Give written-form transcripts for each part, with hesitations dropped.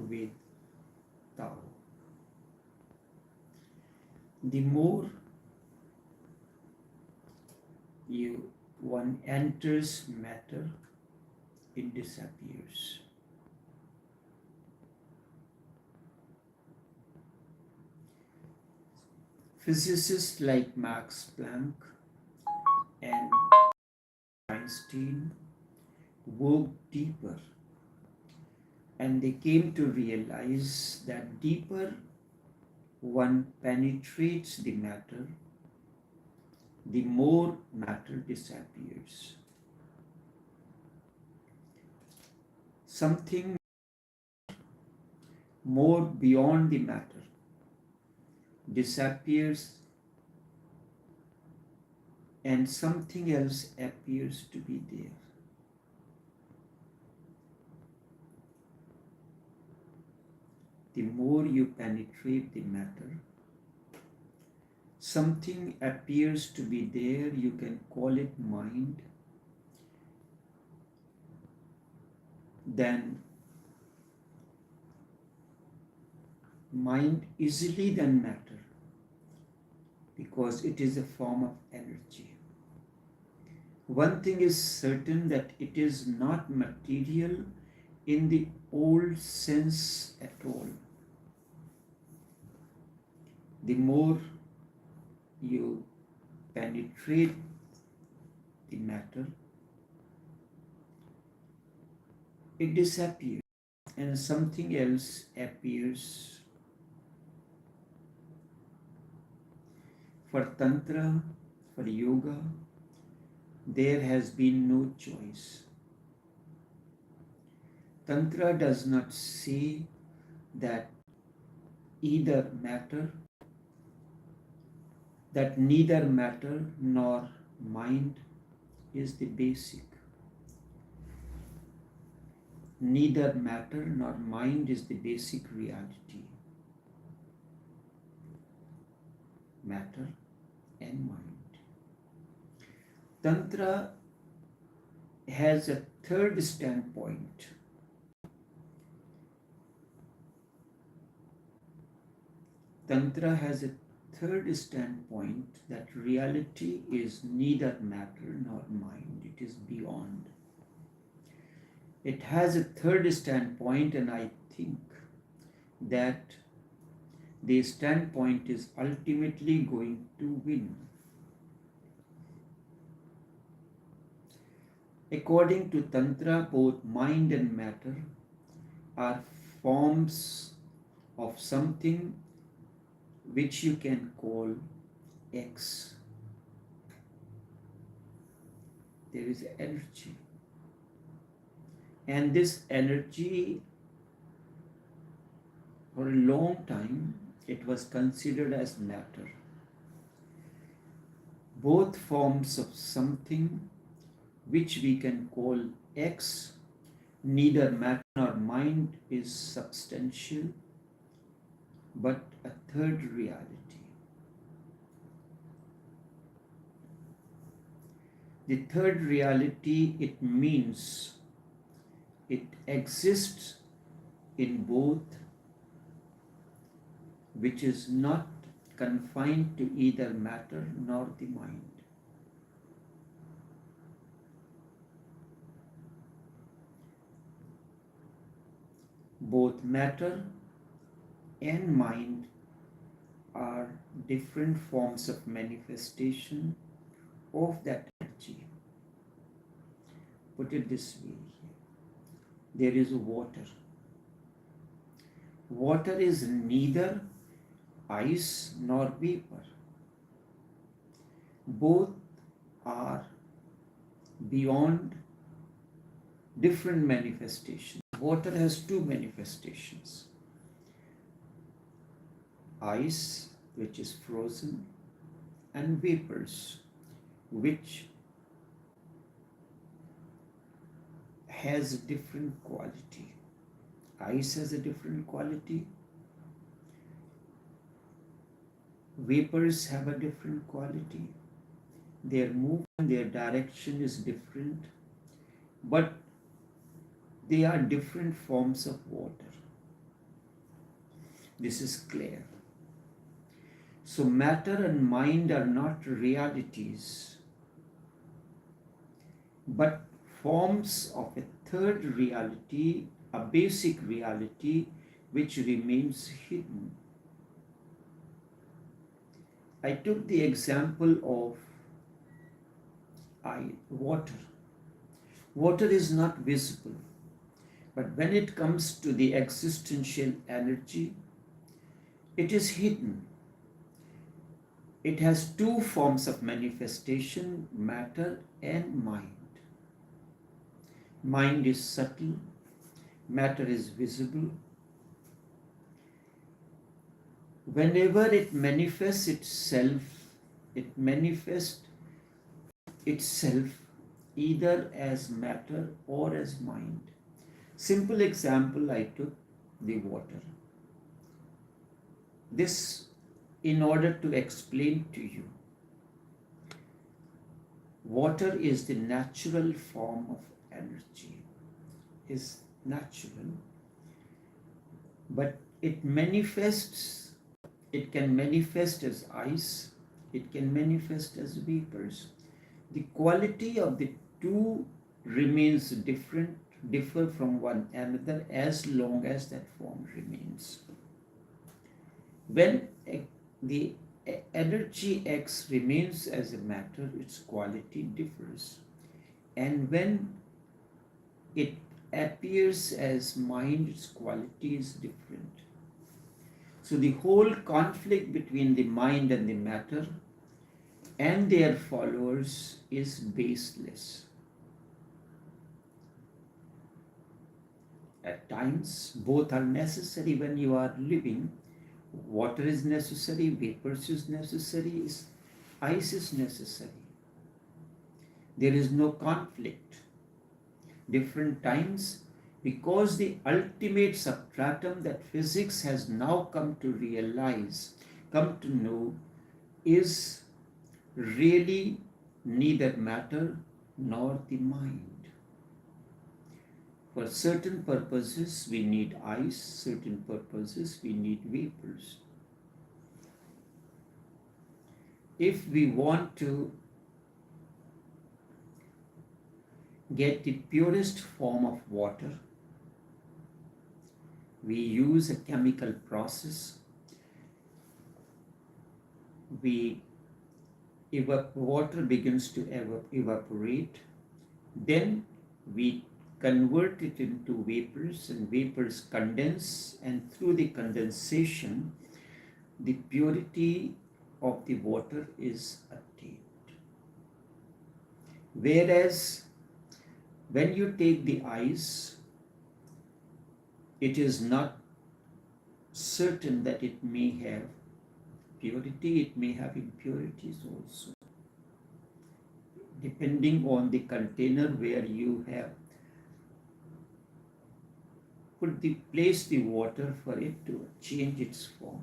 with Tao. The more one enters matter, it disappears. Physicists like Max Planck and Einstein worked deeper, and they came to realize that deeper one penetrates the matter, the more matter disappears. Something more beyond the matter disappears, and something else appears to be there. The more you penetrate the matter, something appears to be there. You can call it mind. Then mind easily than matter, because it is a form of energy. One thing is certain, that it is not material in the old sense at all. The more you penetrate the matter, it disappears and something else appears. For Tantra, for yoga, there has been no choice. Tantra does not say that either matter, that neither matter nor mind is the basic. Neither matter nor mind is the basic reality. Matter and mind. Tantra has a third standpoint. Tantra has a third standpoint, that reality is neither matter nor mind, it is beyond. It has a third standpoint, and I think that the standpoint is ultimately going to win. According to Tantra, both mind and matter are forms of something which you can call X. There is energy. And this energy, for a long time, it was considered as matter. Both forms of something which we can call X, neither matter nor mind, is substantial, but a third reality. The third reality, it means it exists in both, which is not confined to either matter nor the mind. Both matter and mind are different forms of manifestation of that energy. Put it this way, there is water. Water is neither ice nor vapor. Both are beyond different manifestations. Water has two manifestations. Ice, which is frozen, and vapors, which has a different quality. Ice has a different quality. Vapors have a different quality. Their movement, their direction is different, but they are different forms of water. This is clear. So matter and mind are not realities, but forms of a third reality, a basic reality which remains hidden. I took the example of water. Water is not visible, but when it comes to the existential energy, it is hidden. It has two forms of manifestation, matter and mind. Mind is subtle, matter is visible. Whenever it manifests itself either as matter or as mind. Simple example I took, the water. This in order to explain to you. Water is the natural form of energy, is natural, but it can manifest as ice, it can manifest as vapors. The quality of the two remains differ from one another as long as that form remains. When the energy X remains as a matter, its quality differs. And when it appears as mind, its quality is different. So the whole conflict between the mind and the matter and their followers is baseless. At times, both are necessary when you are living. Water is necessary, vapors is necessary, ice is necessary. There is no conflict. Different times, because the ultimate substratum that physics has now come to realize, come to know, is really neither matter nor the mind. For certain purposes we need ice, certain purposes we need vapors. If we want to get the purest form of water, we use a chemical process. Water begins to evaporate, then we convert it into vapors, and vapors condense, and through the condensation the purity of the water is attained. Whereas when you take the ice, it is not certain that it may have purity, it may have impurities also, depending on the container where you have place the water for it to change its form.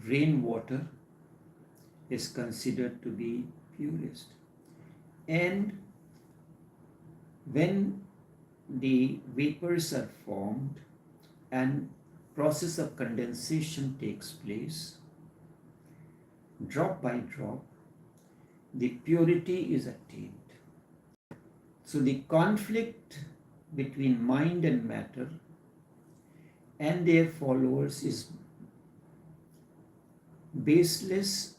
Rainwater is considered to be purest, and when the vapors are formed and process of condensation takes place, drop by drop, the purity is attained. So the conflict between mind and matter and their followers is baseless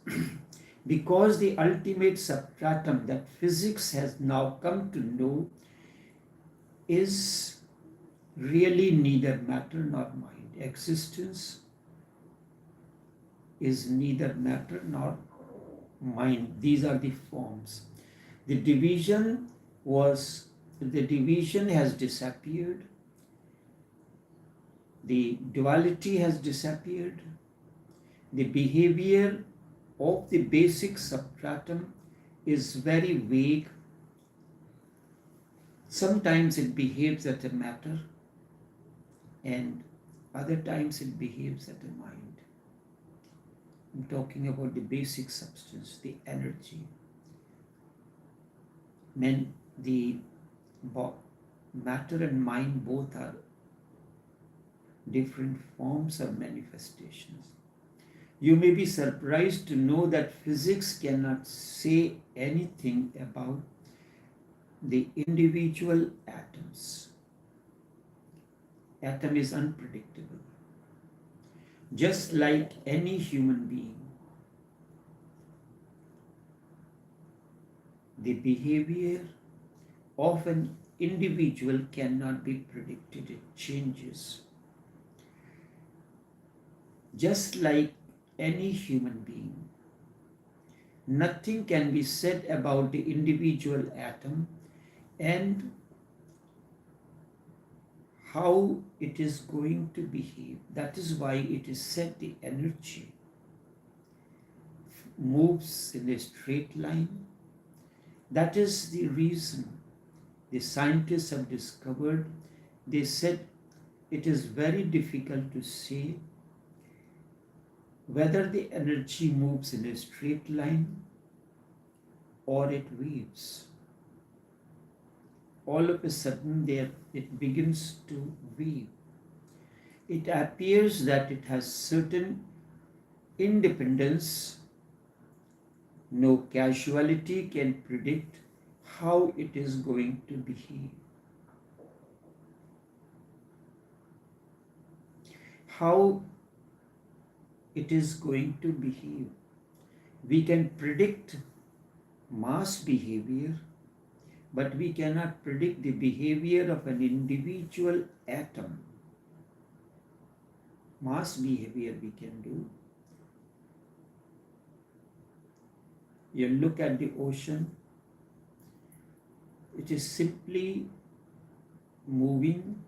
because the ultimate substratum that physics has now come to know is really neither matter nor mind. Existence is neither matter nor mind. These are the forms. The division has disappeared. The duality has disappeared. The behavior of the basic substratum is very vague. Sometimes it behaves as a matter, and other times it behaves as a mind. I'm talking about the basic substance, the energy. The matter and mind both are different forms of manifestations. You may be surprised to know that physics cannot say anything about the individual atoms. Atom is unpredictable. Just like any human being, the behavior of an individual cannot be predicted, it changes. Just like any human being, nothing can be said about the individual atom and how it is going to behave. That is why it is said the energy moves in a straight line. That is the reason the scientists have discovered. They said it is very difficult to say whether the energy moves in a straight line or it waves. All of a sudden it begins to wave. It appears that it has certain independence. No causality can predict how it is going to behave. How it is going to behave. We can predict mass behavior, but we cannot predict the behavior of an individual atom. Mass behavior we can do. You look at the ocean, it is simply moving,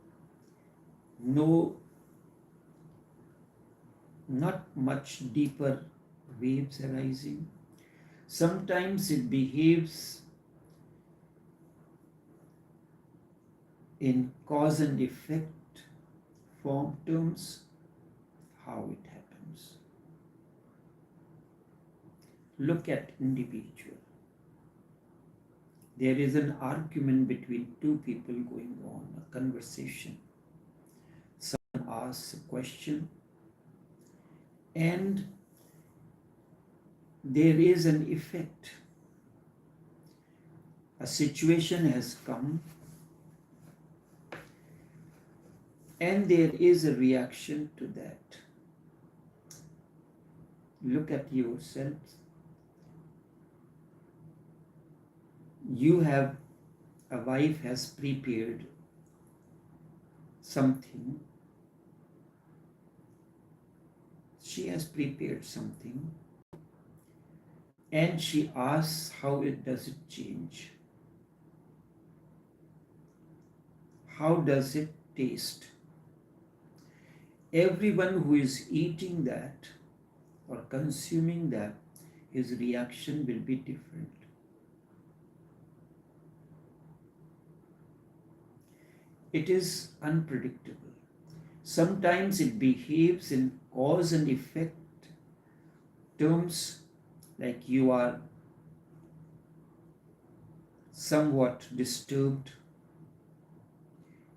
not much deeper waves arising. Sometimes it behaves in cause and effect form terms, how it happens. Look at individual. There is an argument between two people going on, a conversation. Someone asks a question and there is an effect. A situation has come and there is a reaction to that. Look at yourselves. A wife has prepared something. She has prepared something and she asks how does it change? How does it taste? Everyone who is eating that or consuming that, his reaction will be different. It is unpredictable. Sometimes it behaves in cause and effect terms, like you are somewhat disturbed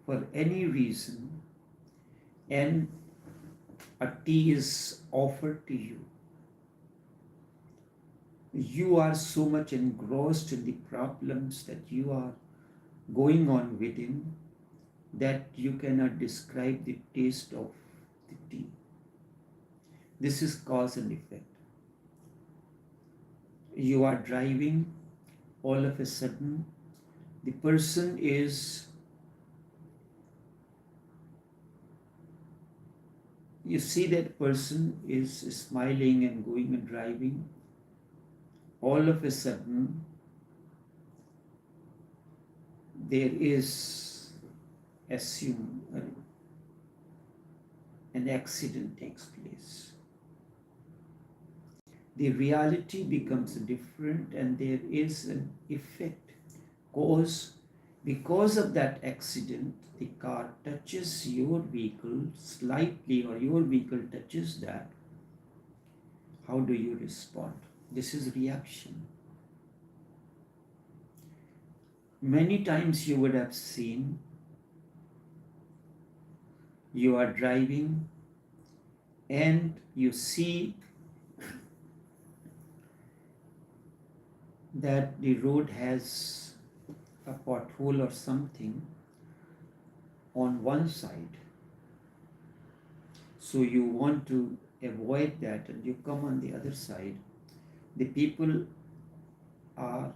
for any reason and a tea is offered to you. You are so much engrossed in the problems that you are going on within that you cannot describe the taste of the tea. This is cause and effect. You are driving, all of a sudden the person is, you see that person is smiling and going and driving. All of a sudden there is, assume an accident takes place. The reality becomes different and there is an effect. Because of that accident, the car touches your vehicle slightly or your vehicle touches that. How do you respond? This is reaction. Many times you would have seen You are driving and you see that the road has a pothole or something on one side. So you want to avoid that and you come on the other side. The people are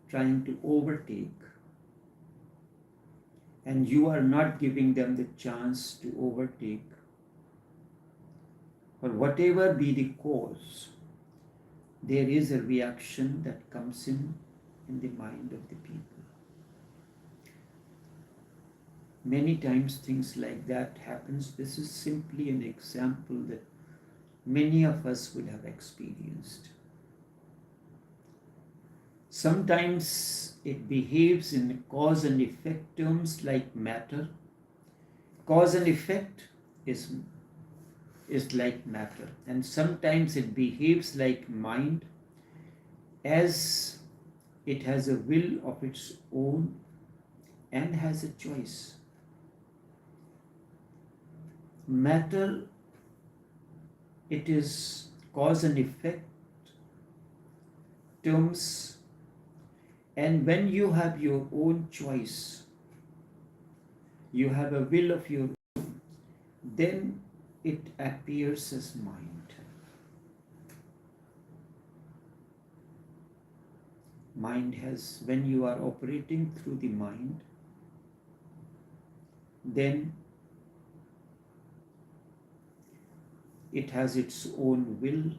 trying to overtake and you are not giving them the chance to overtake. Or whatever be the cause, there is a reaction that comes in the mind of the people. Many times things like that happens. This is simply an example that many of us would have experienced. Sometimes it behaves in cause and effect terms like matter. Cause and effect is like matter, and sometimes it behaves like mind, as it has a will of its own and has a choice. Matter, it is cause and effect terms, and when you have your own choice, you have a will of your own, then it appears as mind. Mind has, when you are operating through the mind, then it has its own will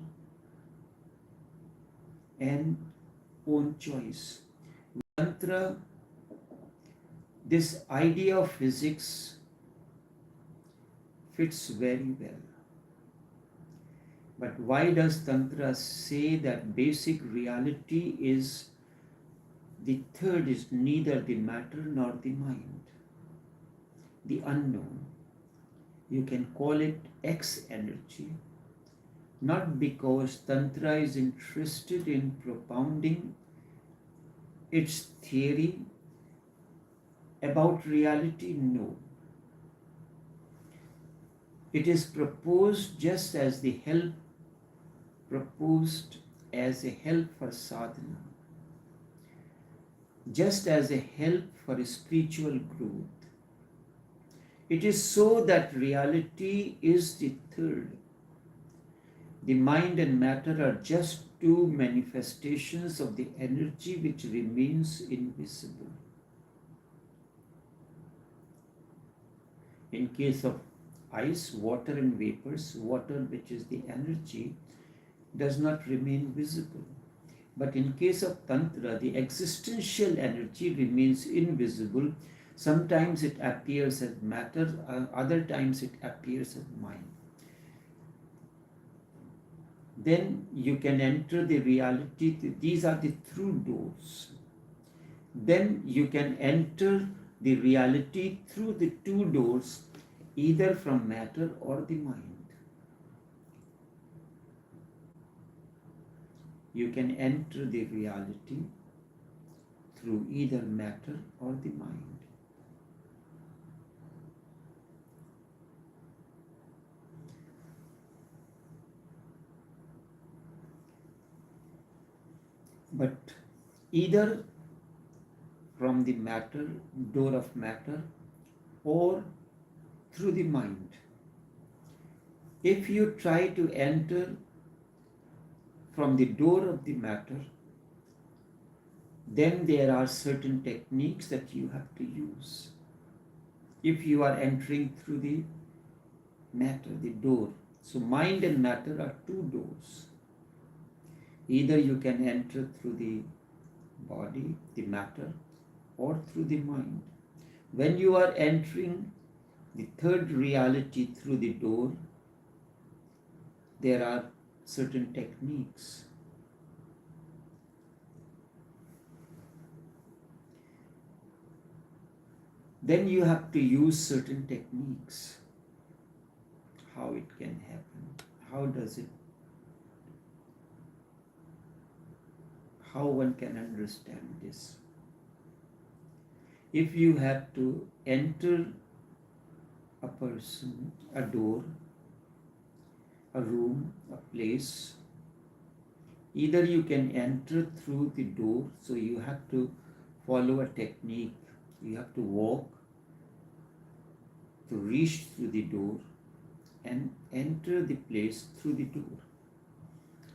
and own choice. Tantra, this idea of physics fits very well. But why does Tantra say that basic reality is the third is neither the matter nor the mind? The unknown. You can call it X energy, not because Tantra is interested in propounding its theory about reality, no. It is proposed just as the help proposed as a help for sadhana, just as a help for spiritual growth. It is so that reality is the third. The mind and matter are just two manifestations of the energy which remains invisible. In case of ice, water and vapors, water, which is the energy, does not remain visible. But in case of Tantra, the existential energy remains invisible. Sometimes it appears as matter, other times it appears as mind. Then you can enter the reality. These are the through doors. Then you can enter the reality through the two doors, either from matter or the mind. You can enter the reality through either matter or the mind. But either from the matter, door of matter, or through the mind. If you try to enter from the door of the matter, then there are certain techniques that you have to use. If you are entering through the matter, the door. So mind and matter are two doors. Either you can enter through the body, the matter, or through the mind. When you are entering the third reality through the door, there are certain techniques. Then you have to use certain techniques. How it can happen? How does it? How one can understand this? If you have to enter a person, a door, a room, a place. Either you can enter through the door, so you have to follow a technique. You have to walk to reach through the door and enter the place through the door.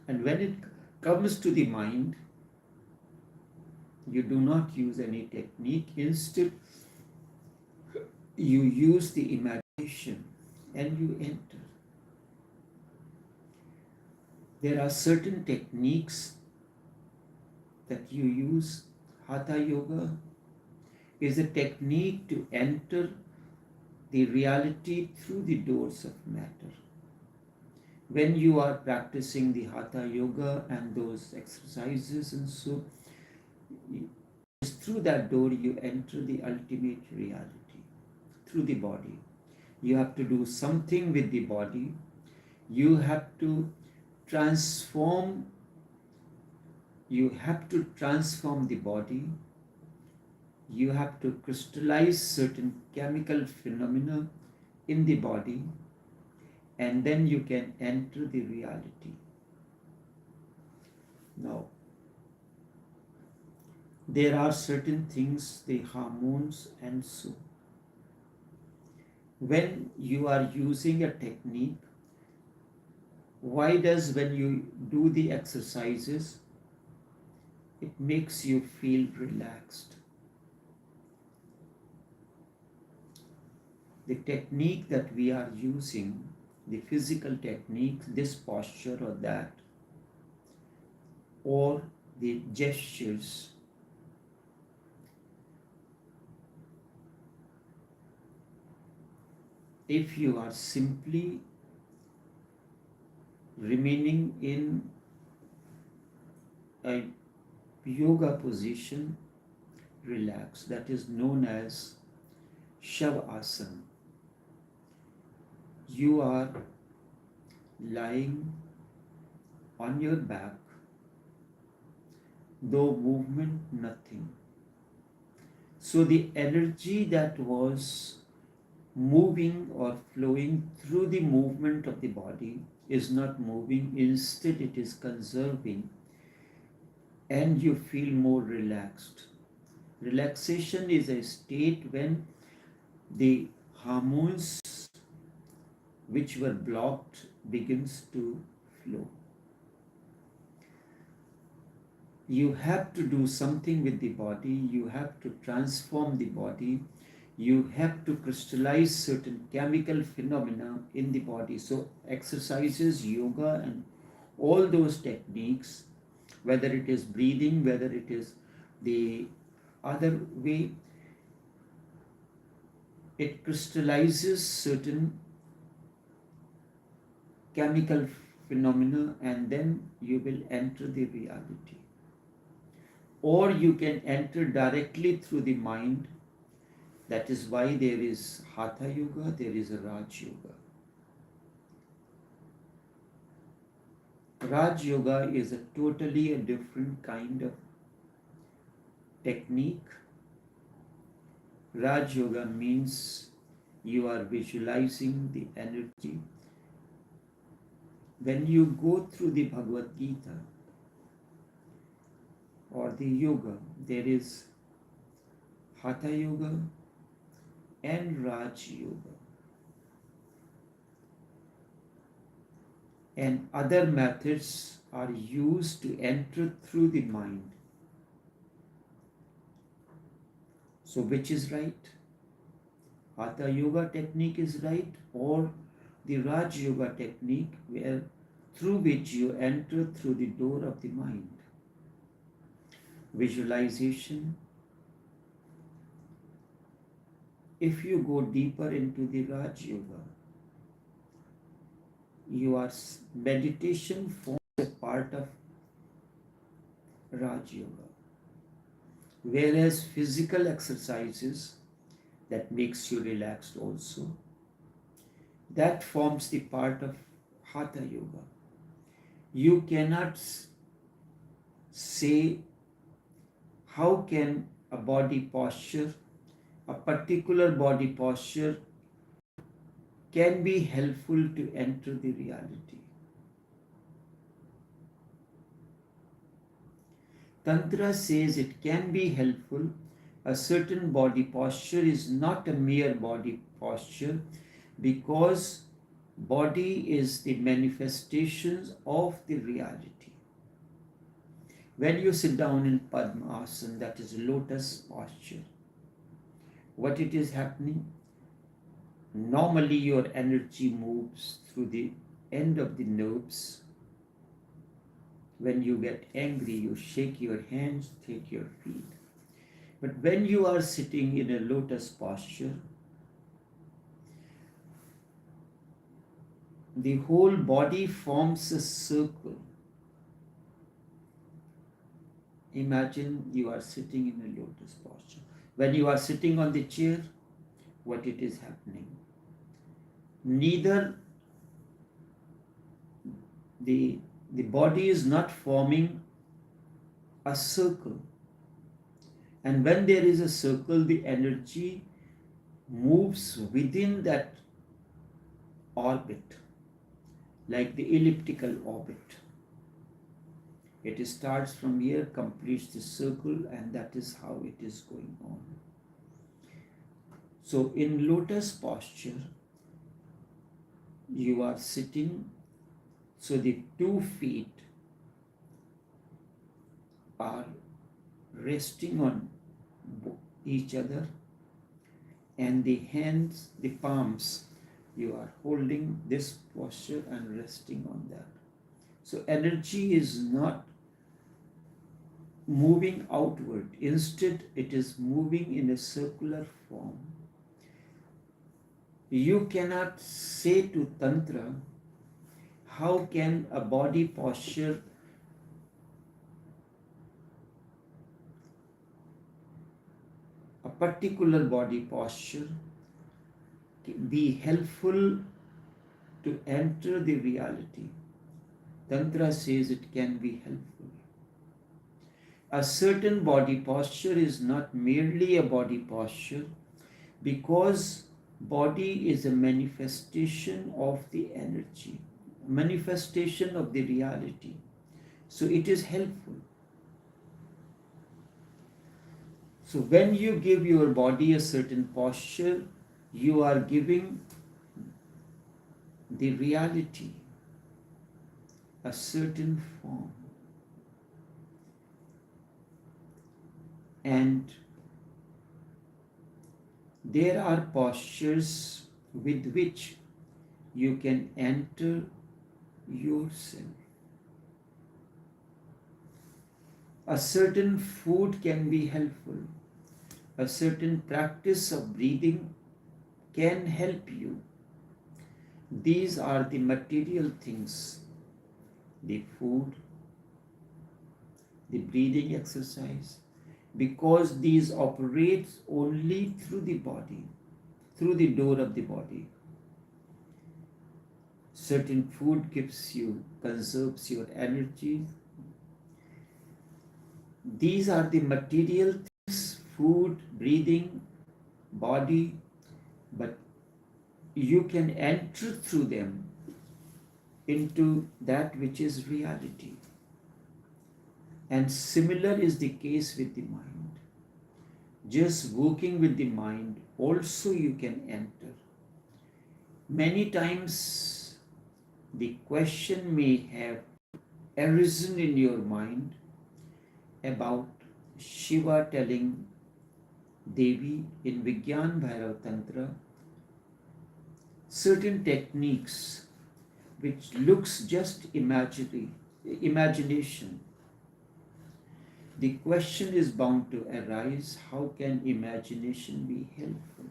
And when it comes to the mind, you do not use any technique. Instead, you use the imagination and you enter. There are certain techniques that you use. Hatha yoga is a technique to enter the reality through the doors of matter. When you are practicing the hatha yoga and those exercises and so, through that door you enter the ultimate reality through the body. You have to do something with the body. You have to transform the body. You have to crystallize certain chemical phenomena in the body, and then you can enter the reality. Now, there are certain things, the hormones and so. When you are using a technique, why does when you do the exercises, it makes you feel relaxed? The technique that we are using, the physical technique, this posture or that, or the gestures, if you are simply remaining in a yoga position, relaxed, that is known as shavasana. You are lying on your back, no movement, nothing. So the energy that was moving or flowing through the movement of the body is not moving, instead it is conserving, and you feel more relaxed. Relaxation is a state when the hormones which were blocked begins to flow. You have to do something with the body, you have to transform the body, you have to crystallize certain chemical phenomena in the body. So exercises, yoga and all those techniques, whether it is breathing, whether it is the other way, it crystallizes certain chemical phenomena, and then you will enter the reality. Or you can enter directly through the mind. That is why there is Hatha Yoga, there is a Raj Yoga. Raj Yoga is a totally a different kind of technique. Raj Yoga means you are visualizing the energy. When you go through the Bhagavad Gita or the yoga, there is Hatha Yoga and Raj Yoga. And other methods are used to enter through the mind. So which is right? Hatha Yoga technique is right, or the Raj Yoga technique through which you enter through the door of the mind. Visualization. If you go deeper into the Raj Yoga, meditation forms a part of Raj Yoga, whereas physical exercises that makes you relaxed also, that forms the part of Hatha Yoga. You cannot say how can a body posture, a particular body posture can be helpful to enter the reality. Tantra says it can be helpful. A certain body posture is not a mere body posture because body is the manifestations of the reality. When you sit down in Padmasana, that is lotus posture, what it is happening? Normally your energy moves through the end of the nerves. When you get angry, you shake your hands, take your feet. But when you are sitting in a lotus posture, the whole body forms a circle. Imagine you are sitting in a lotus posture. When you are sitting on the chair, what it is happening? Neither the body is not forming a circle. And when there is a circle, the energy moves within that orbit, like the elliptical orbit. It starts from here, completes the circle, and that is how it is going on. So in lotus posture, you are sitting, so the 2 feet are resting on each other, and the hands, the palms, you are holding this posture and resting on that. So energy is not moving outward. Instead, it is moving in a circular form. You cannot say to Tantra, how can a body posture a particular body posture be helpful to enter the reality? Tantra says it can be helpful. A certain body posture is not merely a body posture because body is a manifestation of the energy, manifestation of the reality. So it is helpful. So when you give your body a certain posture, you are giving the reality a certain form. And there are postures with which you can enter yourself. A certain food can be helpful. A certain practice of breathing can help you. These are the material things: the food, the breathing exercise, because these operate only through the body, through the door of the body. Certain food conserves your energy. These are the material things: food, breathing, body, but you can enter through them into that which is reality. And similar is the case with the mind. Just working with the mind, also you can enter. Many times the question may have arisen in your mind about Shiva telling Devi in Vigyan Bhairav Tantra certain techniques which looks just imagination. The question is bound to arise: how can imagination be helpful?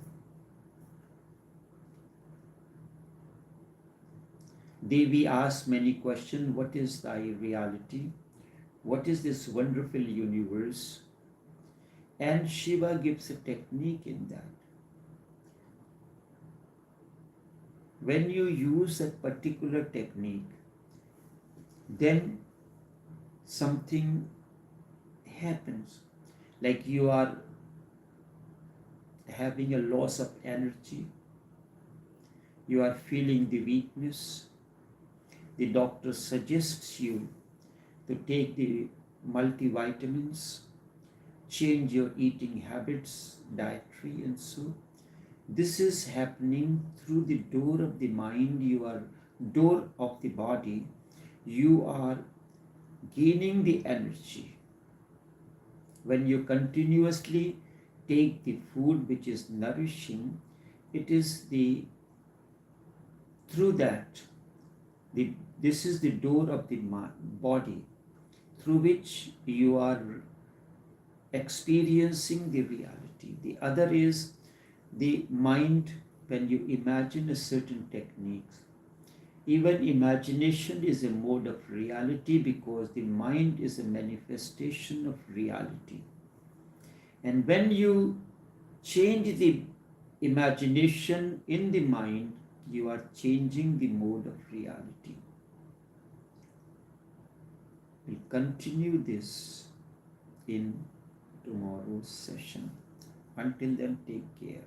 Devi asks many questions. What is thy reality? What is this wonderful universe? And Shiva gives a technique in that. When you use a particular technique, then something happens. Like you are having a loss of energy, You are feeling the weakness. The doctor suggests you to take the multivitamins, change your eating habits, dietary, and so. This is happening through the door of the mind, door of the body. You are gaining the energy. When you continuously take the food which is nourishing, it is the through that the this is the door of the body through which you are experiencing the reality. The other is the mind. When you imagine a certain techniques, even imagination is a mode of reality, because the mind is a manifestation of reality. And when you change the imagination in the mind, you are changing the mode of reality. We'll continue this in tomorrow's session. Until then, take care.